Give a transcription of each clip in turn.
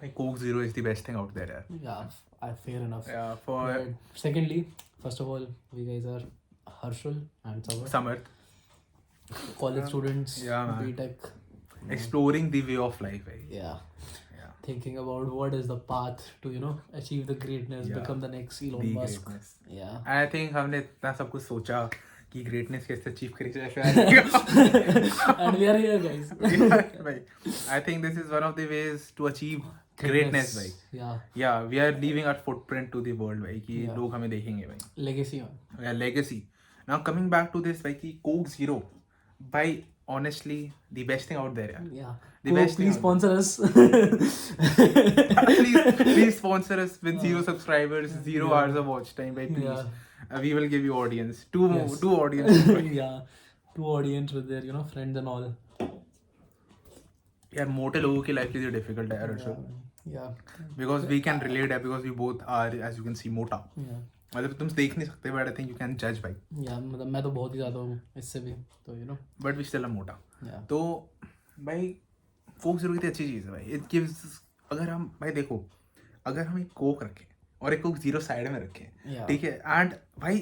Like Coke Zero is the best thing out there. Yeah. Yeah, fair enough. Yeah. For But secondly, first of all, we guys are Harshal and Samarth. college students, Yeah, man. B.Tech. Exploring the way of life. Right? Yeah. Yeah. Thinking about what is the path to achieve the greatness, Yeah. become the next Elon The Musk. greatness. Yeah. I think हमने इतना सब कुछ सोचा कि greatness कैसे achieve करें. And we are here, guys. Right. I think this is one of the ways to achieve greatness, भाई. Yeah. Yeah, we are leaving our footprint to the world, भाई, कि Yeah. लोग हमें देखेंगे, भाई. Legacy on. Yeah, legacy. Now coming back to this, भाई, कि Coke Zero, भाई, honestly, the best thing out there. Yeah. The best thing Please sponsor us. please sponsor us with 0 subscribers, 0 hours of watch time, भाई, please. Yeah. We will give you audience. Two Yes. audience. Yeah. Two audience with their friends and all. यार मोटे लोगों की life is difficult है यार Arshad. Yeah. Because we can relate है because we both are as you can see मोटा. Yeah. मतलब तुम देख नहीं सकते but I think you can जज भाई. Yeah, मतलब मैं तो बहुत ही ज़्यादा हूँ इससे भी तो बट वी स्टिल मोटा. Yeah. तो भाई कोक जीरो कितनी अच्छी चीज़ है भाई. इट गिव्स, अगर हम भाई देखो, अगर हम एक कोक रखें और एक कोक जीरो साइड में रखें, Yeah. ठीक है, एंड भाई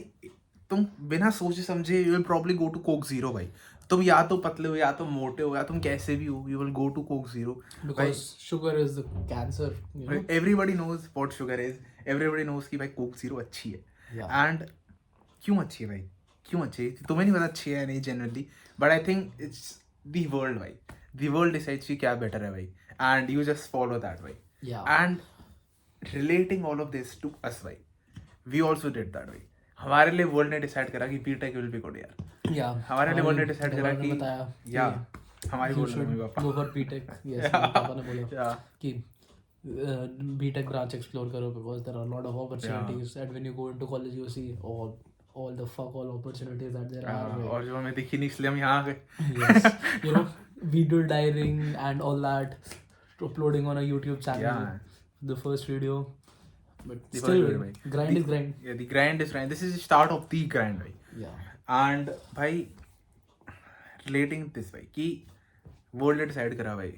तुम बिना सोचे समझे you will probably go to Coke Zero भाई. तुम या तो पतले हो या तो मोटे हो या तुम कैसे भी हो, you will go to Coke Zero. Because sugar is the cancer. Everybody knows what sugar is. Everybody knows कि भाई कोक जीरो अच्छी है. Yeah. एंड क्यों अच्छी है भाई, क्यों अच्छी है तुम्हें नहीं पता अच्छी है नहीं generally, but I think it's the world भाई. दी वर्ल्ड डिसाइड्स कि क्या बेटर है भाई, and you just follow that भाई. Yeah. And relating all of this to us भाई, वी ऑल्सो डिड दैट भाई. हमारे लिए वर्ल्ड ने डिसाइड करा कि B.Tech विल बी गुड यार. Yeah. हमारे लिए वर्ल्ड ने डिसाइड करा कि बताया या हमारी you बोल should mummy papa go for B.Tech. Yes, मेरे पापा ने बोला Yeah. कि B.Tech branch explore करो because there are a lot of opportunities and when you go into college you see all the fuck all opportunities that there are. और जो हमें दिखी नहीं इसलिए हम यहाँ आ गए. Yes, video diaring and all that, uploading on a YouTube channel. Yeah. The first video, but The still first video, bhai. grind is grind. Yeah, the grind is grind. This is the start of the grind भाई. Yeah. And भाई relating this भाई कि world ने decide करा भाई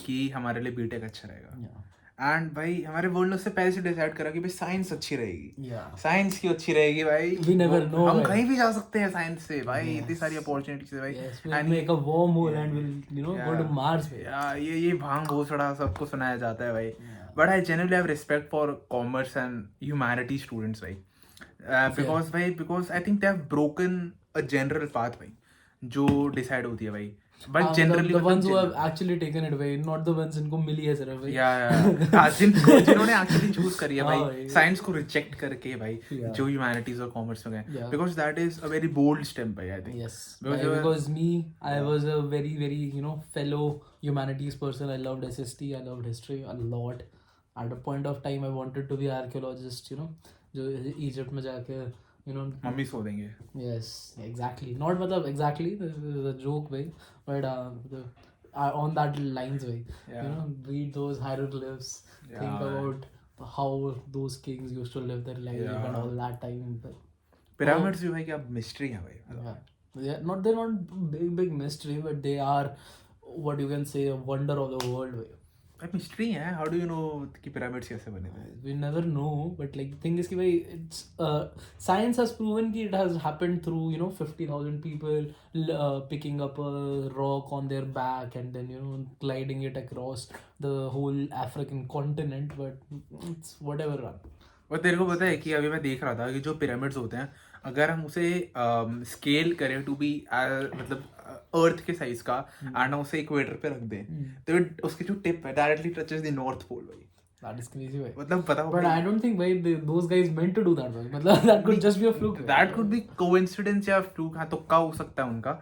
कि हमारे लिए B.Tech अच्छा रहेगा. Yeah. एंड भाई हमारे वर्ल्ड ने उससे पहले से डिसाइड करा कि भाई साइंस अच्छी रहेगी. Yeah. साइंस क्यों अच्छी रहेगी भाई. We never know, हम भाई. कहीं भी जा सकते हैं साइंस से भाई. इतनी सारी अपॉर्चुनिटीज है भाई. Yes, we'll make a wormhole and we'll go to Mars. ये भांग भोसड़ा सबको सुनाया जाता है भाई. But I generally have respect for commerce and humanity students भाई. Because I think they have broken a general path भाई जो डिसाइड होती है भाई. But generally the ones who have actually taken it away, not the ones जिनको मिली है सिर्फ भाई. जिन्होंने एक्चुअली चूज करी है भाई साइंस को रिजेक्ट करके भाई जो ह्यूमैनिटीज और कॉमर्स में गए. Because that is a very bold step भाई I think. Yes, because me, I was a very very fellow humanities person. I loved SST, I loved history a lot. At a point of time I wanted to be archaeologist, जो Egypt में जाके mummy सो देंगे. Yes, exactly. Not मतलब exactly, this is a joke way, but on that lines way. Yeah. Read those hieroglyphs, think about how those kings used to live their life and all that time. Pyramids भी भाई क्या mystery है भाई. Yeah. They're not big mystery, but they are what you can say a wonder of the world way. Mystery है. How do you know कि pyramids कैसे बने थे. We never know, but like thing is कि भाई it's science has proven कि it has happened through 50,000 people picking up a rock on their back and then gliding it across the whole African continent, but it's whatever. और तेरे को पता है कि अभी मैं देख रहा था कि जो पिरामिड्स होते हैं अगर हम उसे स्केल करें टू बी मतलब अर्थ के साइज का एंड उसे इक्वेटर पे रख दें तो उसकी जो टिप है directly touches the North Pole भाई. That is crazy भाई. मतलब पता But I don't think भाई those guys meant to do that भाई. मतलब that could just be a fluke. That could be coincidence या fluke. हाँ तुक्का हो सकता है उनका.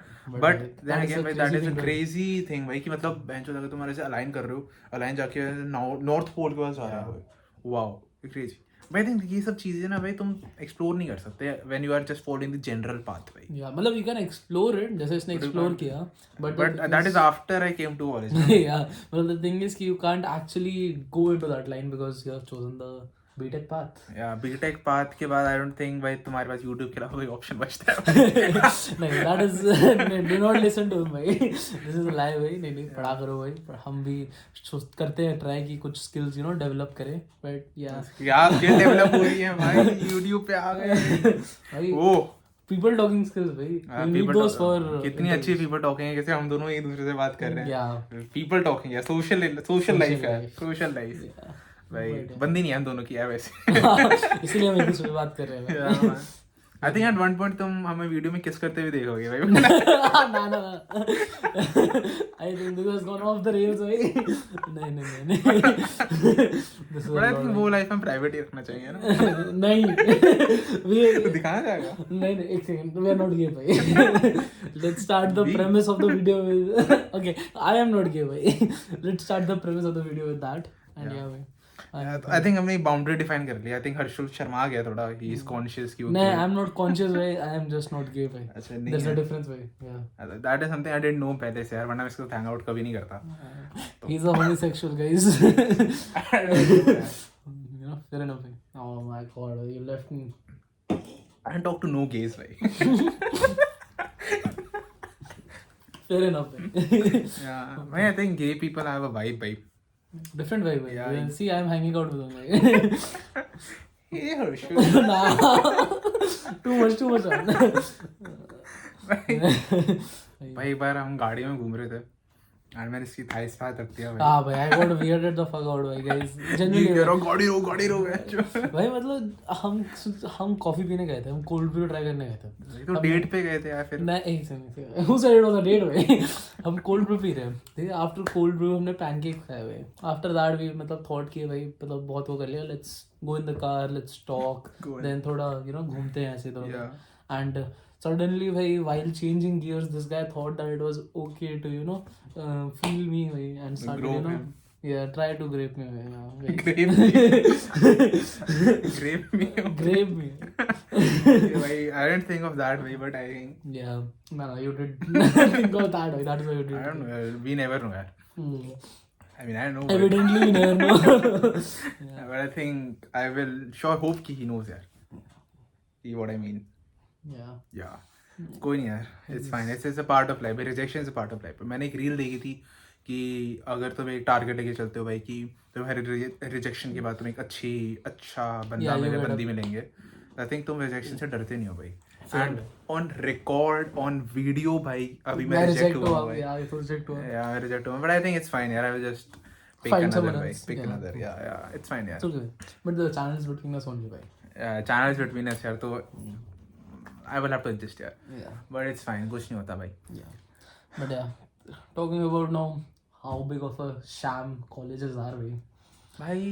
But then again भाई that is a crazy thing भाई कि मतलब बेंचो अगर तुम ऐसे अलाइन कर रहे हो अलाइन जाके नॉर्थ पोल के पास जा रहा है. Wow crazy. आई थिंक ये सब चीजें ना भाई तुम एक्सप्लोर नहीं कर सकते when you are just following the general path भाई. या मतलब यू कैन एक्सप्लोर इट जैसे इसने एक्सप्लोर किया but that is after I came to college. या मतलब द थिंग इज कि you can't actually go into that line because you have chosen the BTech path. या बीटेक पाथ के बाद I don't think भाई तुम्हारे पास YouTube के अलावा कोई ऑप्शन बचता है. नहीं, that is do not listen to him भाई. This is a lie भाई. नहीं पढ़ा करो भाई. हम भी करते हैं ट्राई कि कुछ स्किल्स डेवलप करें, बट क्या स्किल डेवलप हो रही है भाई यूट्यूब पे आ गए भाई. वो पीपल टॉकिंग स्किल्स भाई. You need those for कितनी अच्छी पीपल टॉकिंग है, कैसे हम दोनों एक दूसरे से बात कर रहे हैं. Yeah. पीपल टॉकिंग है, सोशल लाइफ है, सोशल लाइफ भाई. बंदी नहीं है हम दोनों की है वैसे. इसलिए हम एक दूसरे से बात कर रहे हैं. I think at one point तुम हमें वीडियो में किस करते हुए देखोगे भाई. ना. I think this has gone off the rails भाई. नहीं. बट आई थिंक वो लाइफ हम प्राइवेट ही रखना चाहिए ना. नहीं. तो दिखाना जाएगा. नहीं एक second. We are not gay भाई. Let's start the premise of the video with okay I am not gay भाई. Let's start the premise of the video with that and yeah भाई. आई थिंक हमने boundary define कर लिया. I think Harshul Sharma गया थोड़ा. He is conscious कि नहीं आई am not conscious भाई. I am just not gay भाई. अच्छा देयर इज अ डिफरेंस भाई. या that is something I didn't know पहले से यार, वरना मैं इसको हैंग आउट कभी नहीं करता. He is a homosexual guys. fair enough भाई. Oh my god, you left me. I don't talk to no gays भाई. Fair enough भाई. Yeah, I think gay people have a vibe. Different vibe भाई. Yeah. See, I'm hanging out with them भाई. Hey Harshul. Nah. Too much. भाई एक बार हम गाड़ी में घूम रहे थे और मैंने इसकी थाइस पे हाथ रख दिया भाई. हाँ भाई, I got weirded the fuck out भाई guys. Genuinely गाड़ी रो भाई. मतलब हम कॉफी पीने गए थे. हम कोल्ड ब्रू ट्राई करने गए थे. तो डेट पे गए थे यार फिर. नहीं एक second. Who said it was a date भाई? हम कोल्ड ब्रू पी रहे हैं. ठीक है. आफ्टर कोल्ड ब्रू हमने पैनकेक खाए भाई. आफ्टर दैट वी मतलब थॉट किए भाई मतलब बहुत वो कर लिया. Let's go in the car, let's talk, then थोड़ा घूमते हैं ऐसे तो. एंड suddenly भाई while changing gears this guy thought that it was okay to feel me भाई and started try to grape me भाई. Grape me. भाई I didn't think of that way, but I think no you did think of that way. That is why you did. I don't know, we never know yaar. I mean I know evidently we never know. But I think I will hope कि he knows yaar. See what I mean. Yeah. कोई नहीं यार. It's fine. It's a part of life. Rejection is a part of life. मैंने एक reel देखी थी कि अगर तुम एक टारगेट लेके चलते हो भाई कि तुम्हारे रिजेक्शन के बाद तुम एक अच्छा बंदा बंदी मिलेंगे. आई थिंक तुम रिजेक्शन से डरते नहीं हो भाई. And on record on video भाई अभी मैं रिजेक्ट हुआ भाई. रिजेक्ट हुआ. But I think it's fine यार. I will just pick another भाई. Pick another. Yeah. It's fine यार. But the channel is between us only भाई. Channel is between us यार. तो I will have to adjust यार. But it's fine. कुछ नहीं होता भाई. But talking about now how big of a sham colleges are भाई.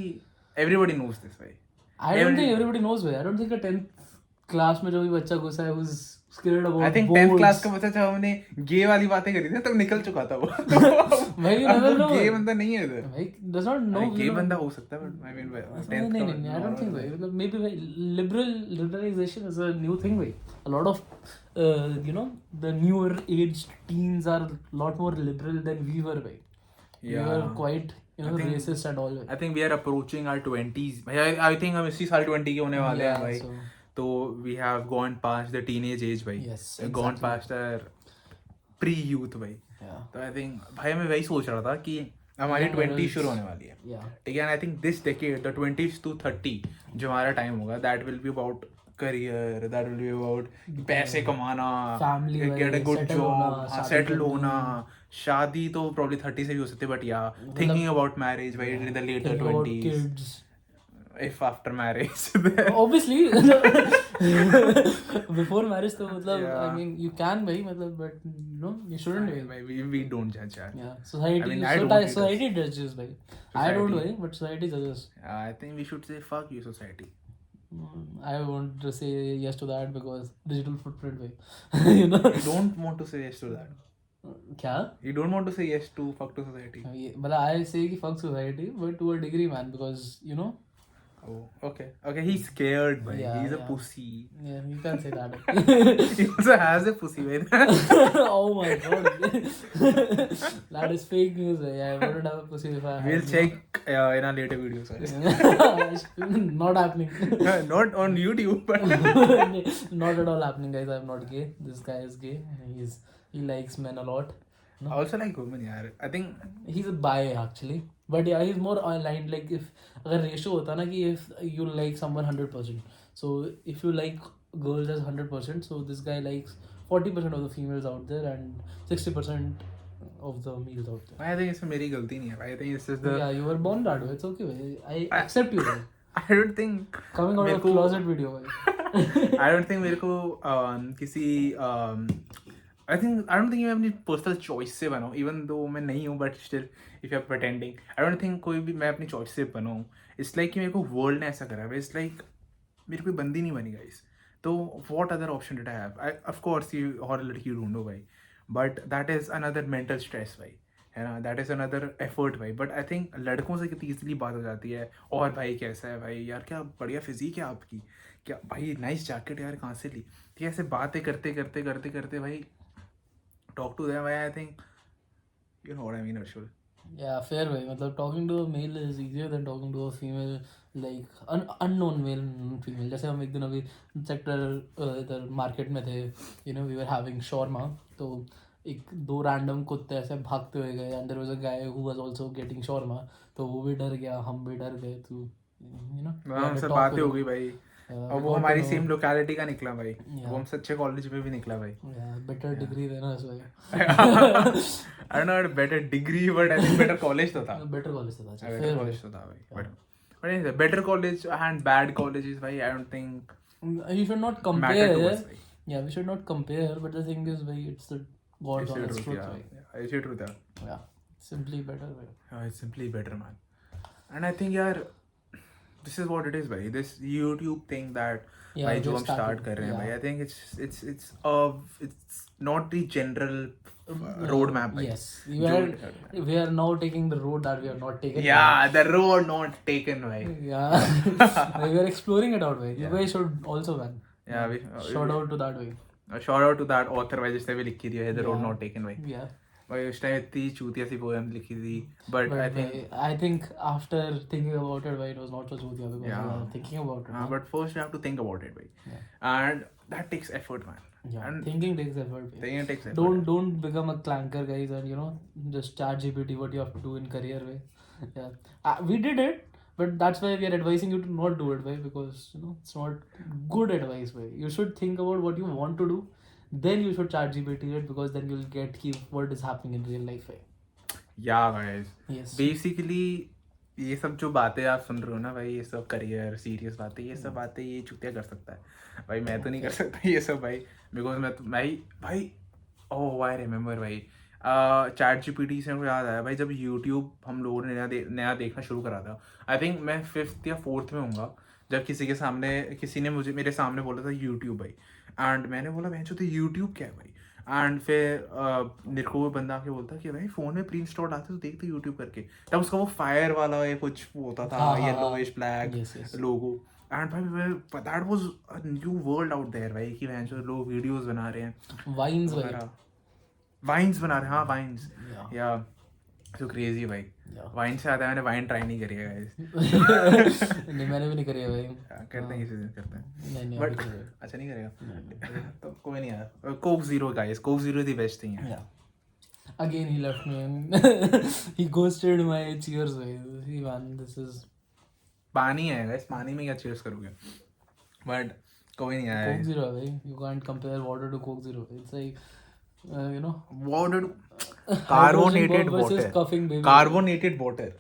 Everybody knows this भाई. I don't think everybody knows भाई. I don't think a 10th class में जो भी बच्चा घुसा है who's scared about I think 10th class का बच्चा जब हमने गे वाली बातें करी थी तब निकल चुका था वो. भाई you never know. गे बंदा नहीं है इधर. भाई does not know. गे बंदा हो सकता है but I mean नहीं I don't think भाई. मतलब maybe भाई liberalization is a new thing भाई. A lot of the newer age teens are a lot more liberal than we were भाई. We were quite racist and all. I think we are approaching our 20s. I think हम इसी साल 20 के होने वाले हैं भाई. तो we have gone past the teenage age भाई. Yes, gone past our pre-youth भाई. तो I think भाई मैं वही सोच रहा था कि हमारी 20 शुरू होने वाली है. ठीक है. And I think this decade, the 20s to 30 जो हमारा टाइम होगा, that will be about career, that will be about पैसे कमाना, family, get a good job, settle होना. शादी तो probably 30 से भी हो सकती है, but thinking about marriage भाई in the later 20s. Kids. If after marriage. Obviously. Before marriage तो मतलब I mean you can भाई मतलब but no you shouldn't भाई. We don't judge यार. Society judges भाई. I don't भाई but society judges. I think we should say fuck you society. I want to say yes to that because digital footprint भाई. You don't want to say yes to that. क्या? You don't want to say yes to fuck to society. But I say कि fuck society but to a degree man because Oh, okay. He's scared, bhai. Yeah, He's a yeah. pussy. Yeah, you can say that. He also has a pussy, bhai. Oh my god. That is fake news. I wouldn't have a pussy if I had. We'll check in our later videos. Not happening. Not on YouTube, but Not at all happening, guys. I'm not gay. This guy is gay. He likes men a lot. I also like women, yaar. I think He's a bi actually, but yeah, he's more aligned. Like if अगर ratio होता ना कि if you like someone 100%, so if you like girls as 100%, so this guy likes 40% of the females out there and 60% of the males out there. I think इसमें मेरी गलती नहीं है. I think it's just the. Yeah, you were born that way. It's okay. I accept you. Bhai. I don't think. Coming out मेरे of को- closet video. Bhai. I don't think मेरे को किसी I don't think you have any personal choice से बनाऊँ, even though मैं नहीं हूँ, but still if you are pretending, I don't think कोई भी मैं अपनी choice से बनाऊँ. It's like कि मेरे को world ने ऐसा करा है. It's like मेरी कोई बंदी नहीं बनी guys. तो what other option did I have? Of course you और लड़की ढूंढो भाई, but that is another mental stress भाई, है ना. That is another effort भाई. But I think लड़कों से कितनी easily बात हो जाती है. और भाई कैसा है भाई, यार क्या बढ़िया फिजिक है आपकी, क्या भाई नाइस जैकेट यार कहाँ से ली. ठीक है, ऐसे बातें करते करते करते करते भाई talk to them. I think you know what I mean, Arshul. Yeah, fair way. मतलब talking to a male is easier than talking to a female, like unknown male and female. जैसे हम एक दिन अभी सेक्टर इधर market में थे, you know, we were having shawarma. तो एक दो रैंडम कुत्ते ऐसे भागते हुए गए and there was a guy who was also getting shawarma. तो वो भी डर गया, हम भी डर गए. तो you know, we had हमसे to talk बातें with हो him. गई भाई. Yeah, और we वो got to हमारी know. सेम लोकेलिटी का निकला भाई. Yeah. वो हमसे अच्छे कॉलेज में भी निकला भाई. Yeah, better degree than us. भाई. I don't know better degree, but I think better college तो था. Better college था. Better Fair college way. तो था भाई. But anyway, better college and bad colleges भाई. I don't think You should not matter compare. to us भाई. Yeah, we should not compare. But the thing is, भाई, it's the God's It's the honest truth, truth. yeah. भाई. Yeah, it's the truth, yeah. Yeah, simply better. भाई. It's simply better, man. And I think यार this is what it is भाई. This YouTube thing that Yeah, भाई जो just हम start started. कर रहे हैं Yeah. भाई. I think it's not the general roadmap भाई. Yes, जो- we are now taking the road that we have not taken. Yeah, the road not taken भाई. Yeah. We are exploring it out. Way. You guys should also, man. Yeah, Shout out to that way. shout out to that author भाई जिसने भी लिखी थी The Road Yeah. Not Taken भाई. Yeah. भाई उस time इतनी चूतिया सी पोएम लिखी थी, but I think I think after thinking about it, why it was not so chutiya because Yeah. we are thinking about it. man. but first you have to think about it भाई. Yeah. And that takes effort man. Yeah, And thinking takes effort. man. thinking takes effort. Don't become a clanker, guys, and just chat GPT what you have to do in career way. Yeah, we did it, but that's why we are advising you to not do it, way, because it's not good advice. Way you should think about what you want to do, then you should chat GPT it because then you'll get what is happening in real life. Way. Yeah guys. Yes. Basically ये सब जो बातें आप सुन रहे हो ना भाई, ये सब करियर सीरियस बातें, ये सब बातें ये चुतिया कर सकता है भाई. मैं तो नहीं कर सकता ये सब भाई, बिकॉज मैं तो भाई ओह आई रिमेम्बर भाई चैट जीपीटी से मुझे याद आया भाई, जब यूट्यूब हम लोगों ने नया देखना शुरू करा था. आई थिंक मैं 5th या 4th में होऊंगा जब किसी ने मुझे मेरे सामने बोला था यूट्यूब भाई. एंड मैंने बोला भैंचो तो यूट्यूब क्या है भाई. एंड फिर मेरे को वो बंदा आके बोलता कि भाई फ़ोन में प्री इंस्टॉल आते तो देखते यूट्यूब करके. तब उसका वो फायर वाला या कुछ वो होता था, हाँ, yellowish black Yes, yes. Logo. And भाई that was a new world out there भाई, कि भैंचो लोग वीडियोस बना रहे हैं, Vines, way. वाइन्स बना रहे हैं. हाँ वाइन्स Yeah. या तो क्रेजी भाई. Yeah. वाइन से आता है, मैंने वाइन ट्राई नहीं करी है गाइस. नहीं मैंने भी नहीं करी है भाई. करते हैं किसी दिन करते हैं. नहीं बट अभी करी है. अच्छा नहीं करेगा तो कोई नहीं यार. Coke zero guys, Coke zero the best thing है. Yeah. Again, he left me. And he ghosted my cheers. Way. See, man, this is पानी है गाइस, पानी में क्या चीयर्स करोगे. बट कोई नहीं Coke यार. Zero. Way. You can't compare water to Coke Zero. It's like, water hydrogen carbonated bomb versus water, coughing baby. Carbonated water.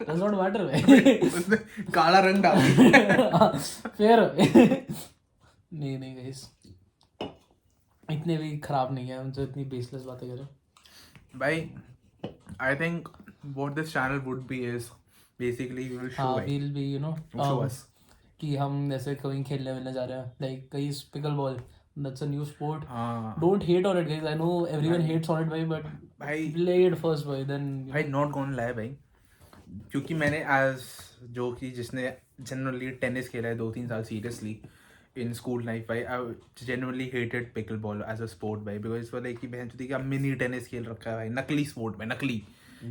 Does not matter. Way. उसने काला रंग डाल दिया. Fair. Way. नहीं guys. इतने भी खराब नहीं है हम जो इतनी बेसलेस बातें करें. भाई I think what this channel would be is basically we will show हाँ, we'll be show us. कि हम जैसे कहीं खेलने मिलने जा रहे हैं, like कहीं pickle ball, that's a new sport. हाँ Don't hate on it, guys. I know everyone hates on it, but भाई play it first, then भाई नॉट गोन लाई भाई, क्योंकि मैंने एज जो कि जिसने जनरली टेनिस खेला है 2-3 साल सीरियसली इन स्कूल लाइफ भाई. I genuinely hated pickleball as a sport भाई, बिकॉज इस वाले की बहन चोदी का मिनी टेनिस खेल रखा है भाई, नकली स्पोर्ट में, नकली.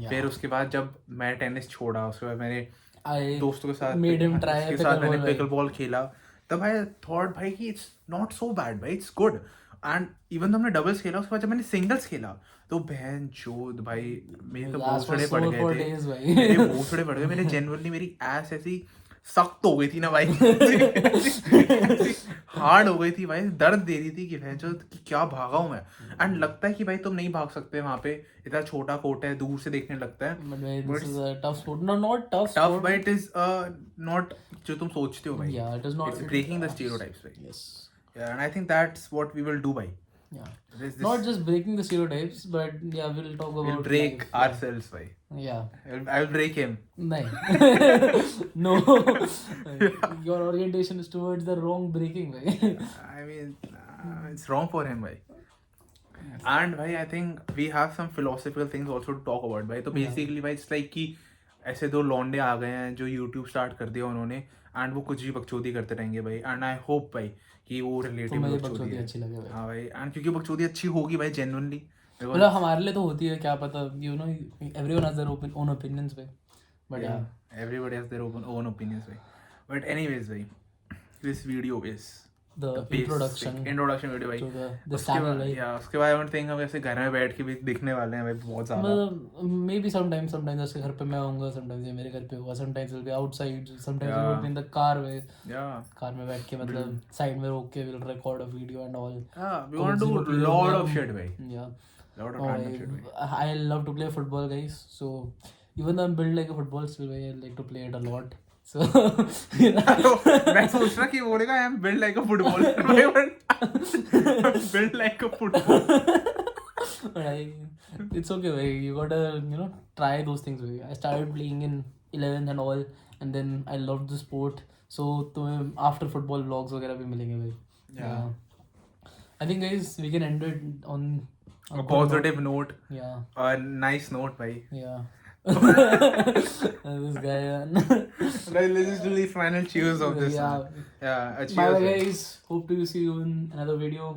फिर उसके बाद जब मैं टेनिस छोड़ा, उसके बाद मैंने दोस्तों के साथ इसके साथ मैंने पिकल बॉल खेला, तब आई थॉट भाई कि इट्स नॉट सो बैड भाई, इट्स गुड. एंड इवन तो हमने डबल्स खेला, उसके बाद जब मैंने सिंगल्स खेला तो बहन चोद भाई मेरे तो भोसड़े पड़ गए थे, मेरे भोसड़े पड़ गए, मेरे जेन्युइनली मेरी ऐस ऐसी सख्त हो गई थी ना भाई, हार्ड हो गई थी भाई, दर्द दे रही थी कि भैंचो कि क्या भागा हूँ मैं. एंड लगता है कि भाई तुम नहीं भाग सकते वहां पे, इतना छोटा कोर्ट है, दूर से देखने लगता है, tough but it is not जो तुम सोचते हो भाई. Yeah, it is not. It's breaking the stereotypes भाई. Yes. Yeah, and I think that's what we will do भाई. Yeah. This Not just breaking the stereotypes, but yeah, we'll talk about. we'll break life. ourselves भाई. Yeah. I'll break him. नहीं. No. Your orientation is towards the wrong breaking way. I mean, it's wrong for him भाई. And भाई I think we have some philosophical things also to talk about भाई. तो basically भाई it's like कि ऐसे दो लौंडे आ गए हैं जो YouTube स्टार्ट कर दिया उन्होंने, एंड वो कुछ भी बकचोदी करते रहेंगे भाई. एंड आई होप भाई कि वो रिलेटिव बकचोदी अच्छी लगे भाई. हाँ भाई, एंड क्योंकि बकचोदी अच्छी होगी भाई जेन्युइनली, मतलब हमारे लिए तो होती है, क्या पता, you know, everyone has their own opinions भाई. But yeah, everybody has their own opinions भाई. But anyways भाई, this video is the introduction video भाई. to the channel भाई. Yeah, उसके बाद I don't think हम ऐसे घर में बैठ के भी दिखने वाले हैं भाई बहुत ज़्यादा. Maybe sometimes ऐसे घर पे मैं आऊँगा, sometimes ये मेरे घर पे होगा, sometimes will be outside, sometimes we will be in the car में. Yeah. कार में बैठ के मतलब साइड में रोक के we'll record a video and all. Yeah, we want to do lot of shit भाई. Yeah. Lot of random shit भाई. I love to play football guys, so even though I'm built like a football still I like to play it a lot. So मैं सोच रहा कि बोलेगा I am built like a football. Built like a football. It's okay, भाई. You gotta, you know, try those things. भाई. I started playing in 11th and all, and then I loved the sport. So तुम्हें after football vlogs वगैरह भी मिलेंगे भाई. Yeah. I think guys we can end it on a positive note. Yeah. A nice note भाई. Yeah. This guy. Let's just do the final cheers of this. Yeah. Yeah. A cheers. Bye guys. Hope to see you in another video.